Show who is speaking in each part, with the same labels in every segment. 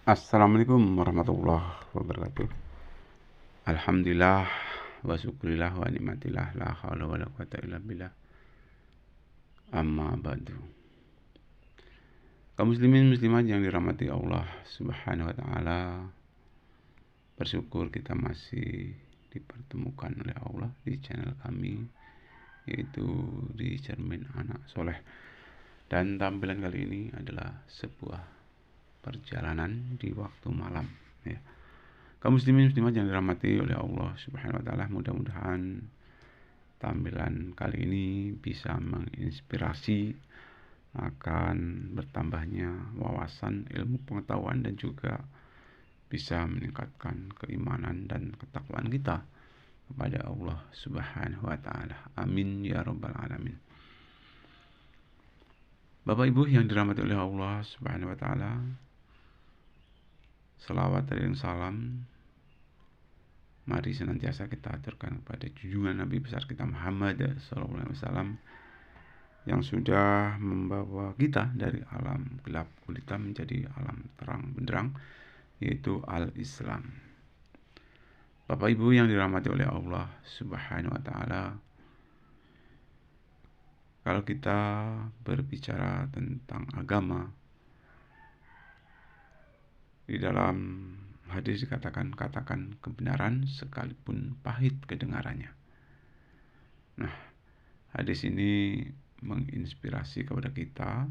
Speaker 1: Assalamualaikum warahmatullahi wabarakatuh. Alhamdulillah wa syukurillah wa nikmatillah la haula wa la quwata illa billah. Amma ba'du. Kaum muslimin muslimat yang dirahmati Allah Subhanahu wa taala, bersyukur kita masih dipertemukan oleh Allah di channel kami, yaitu di Cermin Anak Soleh. Dan tampilan kali ini adalah sebuah perjalanan di waktu malam, ya. Kaum muslimin muslimat yang dirahmati oleh Allah Subhanahu wa taala, mudah-mudahan tampilan kali ini bisa menginspirasi akan bertambahnya wawasan ilmu pengetahuan dan juga bisa meningkatkan keimanan dan ketakwaan kita kepada Allah Subhanahu wa taala. Amin ya rabbal alamin. Bapak Ibu yang dirahmati oleh Allah Subhanahu wa taala, selawat dan salam mari senantiasa kita aturkan kepada junjungan Nabi besar kita Muhammad SAW yang sudah membawa kita dari alam gelap gulita menjadi alam terang benderang, yaitu al-Islam. Bapak Ibu yang dirahmati oleh Allah Subhanahu wa taala, kalau kita berbicara tentang agama, di dalam hadis dikatakan kebenaran sekalipun pahit kedengarannya. Nah, hadis ini menginspirasi kepada kita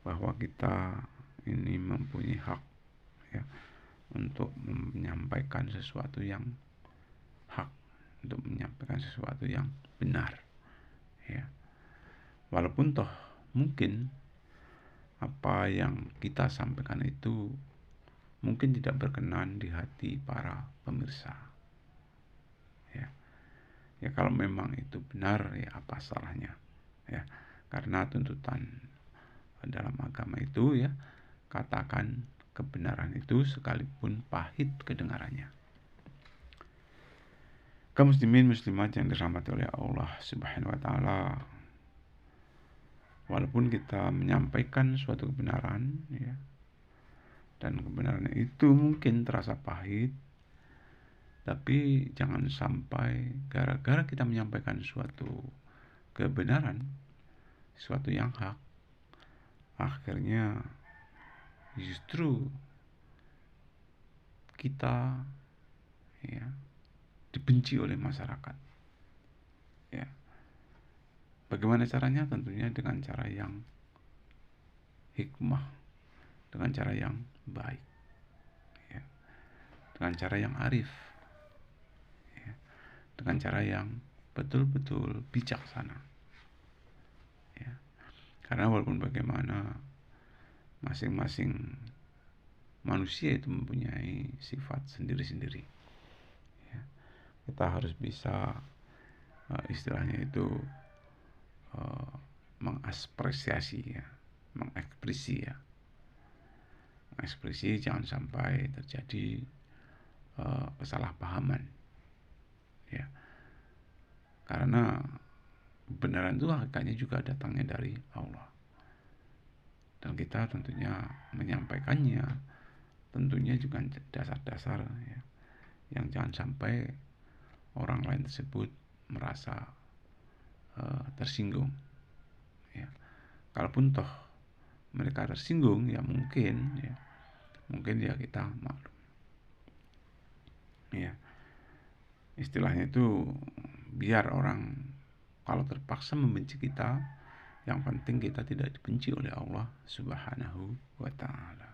Speaker 1: bahwa kita ini mempunyai hak, ya, untuk menyampaikan sesuatu yang hak, untuk menyampaikan sesuatu yang benar, ya. Walaupun toh mungkin apa yang kita sampaikan itu mungkin tidak berkenan di hati para pemirsa, ya. Ya kalau memang itu benar, ya apa salahnya, ya. Karena tuntutan dalam agama itu, ya, katakan kebenaran itu sekalipun pahit kedengarannya. Kaum muslimin muslimat yang dirahmati oleh Allah Subhanahu wa taala, walaupun kita menyampaikan suatu kebenaran, ya, dan kebenaran itu mungkin terasa pahit, tapi jangan sampai gara-gara kita menyampaikan suatu kebenaran, suatu yang hak, akhirnya justru kita, ya, dibenci oleh masyarakat, ya. Bagaimana caranya? Tentunya dengan cara yang hikmah, dengan cara yang baik, ya, dengan cara yang arif, ya, dengan cara yang betul-betul bijaksana, ya. Karena walaupun bagaimana masing-masing manusia itu mempunyai sifat sendiri-sendiri, ya. Kita harus bisa istilahnya itu mengapresiasi, ya, mengekspresi, ya, mengekspresi, jangan sampai terjadi kesalahpahaman, ya. Karena kebenaran itu hakikatnya juga datangnya dari Allah, dan kita tentunya menyampaikannya tentunya juga dasar-dasar, ya, yang jangan sampai orang lain tersebut merasa tersinggung, ya. Kalaupun toh mereka tersinggung, ya mungkin ya kita maklum, ya. Istilahnya itu biar orang kalau terpaksa membenci kita, yang penting kita tidak dibenci oleh Allah Subhanahu wa taala.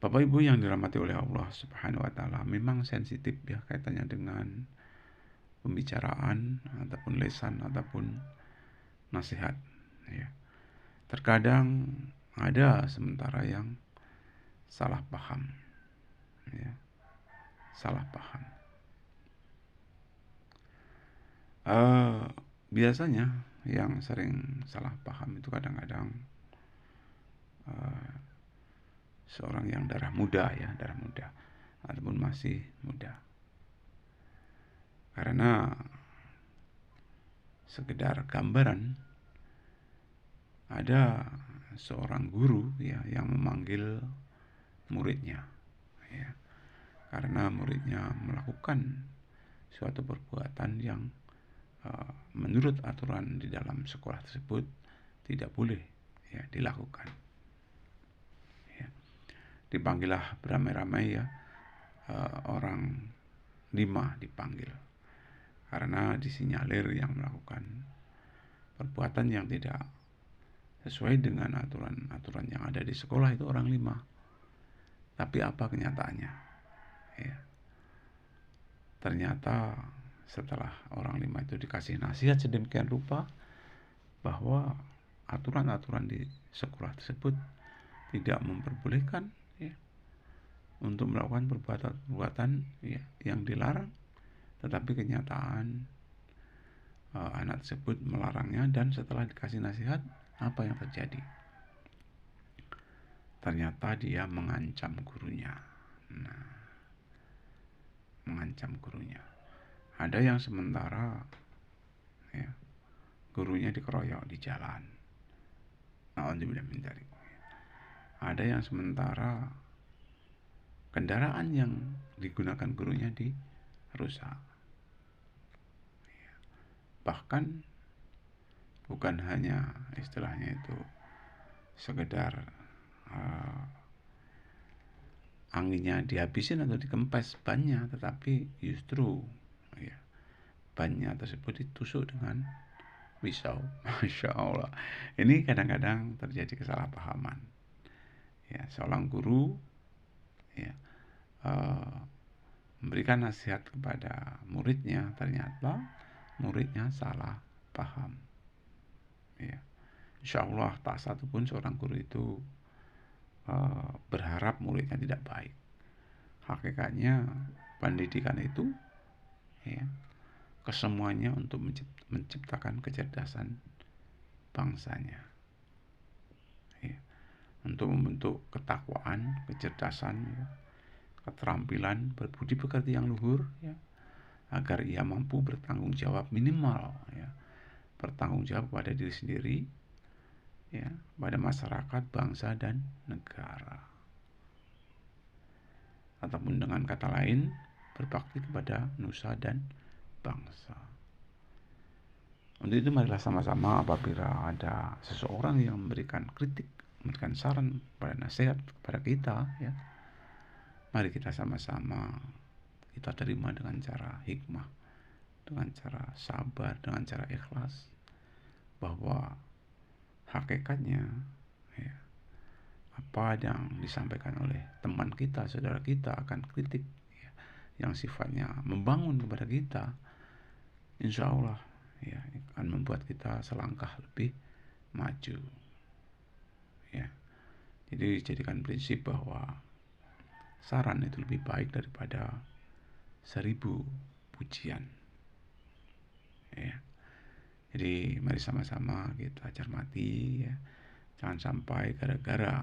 Speaker 1: Bapak Ibu yang dirahmati oleh Allah Subhanahu wa taala, memang sensitif, ya, kaitannya dengan pembicaraan ataupun lesan ataupun nasihat, ya. Terkadang ada sementara yang salah paham, ya, salah paham. Biasanya yang sering salah paham itu kadang-kadang seorang yang darah muda, ya, darah muda ataupun masih muda. Karena sekedar gambaran, ada seorang guru ya yang memanggil muridnya ya, karena muridnya melakukan suatu perbuatan yang menurut aturan di dalam sekolah tersebut tidak boleh ya dilakukan ya. Dipanggillah beramai-ramai ya, orang 5 dipanggil karena disinyalir yang melakukan perbuatan yang tidak sesuai dengan aturan-aturan yang ada di sekolah itu orang 5. Tapi apa kenyataannya ya, ternyata setelah orang 5 itu dikasih nasihat sedemikian rupa bahwa aturan-aturan di sekolah tersebut tidak memperbolehkan ya, untuk melakukan perbuatan-perbuatan ya, yang dilarang, tetapi kenyataan anak tersebut melarangnya, dan setelah dikasih nasihat apa yang terjadi? Ternyata dia mengancam gurunya. Nah, mengancam gurunya. Ada yang sementara ya, gurunya dikeroyok di jalan. Alhamdulillah mencari. Ada yang sementara kendaraan yang digunakan gurunya dirusak. Bahkan bukan hanya istilahnya itu sekedar anginnya dihabisin atau dikempes bannya, tetapi justru ya, bannya tersebut ditusuk dengan pisau. Masya Allah, ini kadang-kadang terjadi kesalahpahaman ya. Seorang guru ya memberikan nasihat kepada muridnya, ternyata muridnya salah paham ya. Insya Allah tak satu pun seorang guru itu berharap muridnya tidak baik. Hakikatnya pendidikan itu ya, kesemuanya untuk menciptakan kecerdasan bangsanya ya, untuk membentuk ketakwaan, kecerdasan ya, keterampilan berbudi pekerti yang luhur ya, agar ia mampu bertanggung jawab minimal ya, bertanggung jawab pada diri sendiri ya, pada masyarakat, bangsa, dan negara. Ataupun dengan kata lain, berbakti kepada nusa dan bangsa. Untuk itu marilah sama-sama apabila ada seseorang yang memberikan kritik, memberikan saran, pada nasihat kepada kita ya, mari kita sama-sama kita terima dengan cara hikmah, dengan cara sabar, dengan cara ikhlas, bahwa hakikatnya ya, apa yang disampaikan oleh teman kita, saudara kita akan kritik ya, yang sifatnya membangun kepada kita, insya Allah ya, akan membuat kita selangkah lebih maju ya. Jadi jadikan prinsip bahwa saran itu lebih baik daripada 1000 pujian ya. Jadi mari sama-sama kita cermati ya. Jangan sampai gara-gara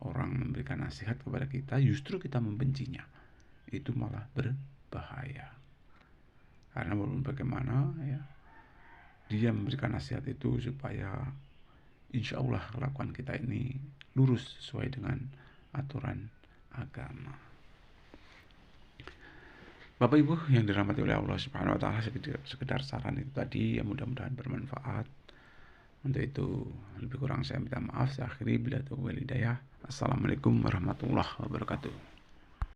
Speaker 1: orang memberikan nasihat kepada kita justru kita membencinya. Itu malah berbahaya. Karena walaupun bagaimana ya, dia memberikan nasihat itu supaya insya Allah kelakuan kita ini lurus sesuai dengan aturan agama. Bapak Ibu yang dirahmati oleh Allah Subhanahu wa taala, sekedar saran itu tadi yang mudah-mudahan bermanfaat. Untuk itu lebih kurang saya minta maaf. Saya akhiri bila taufiq wal hidayah. Assalamualaikum warahmatullahi wabarakatuh.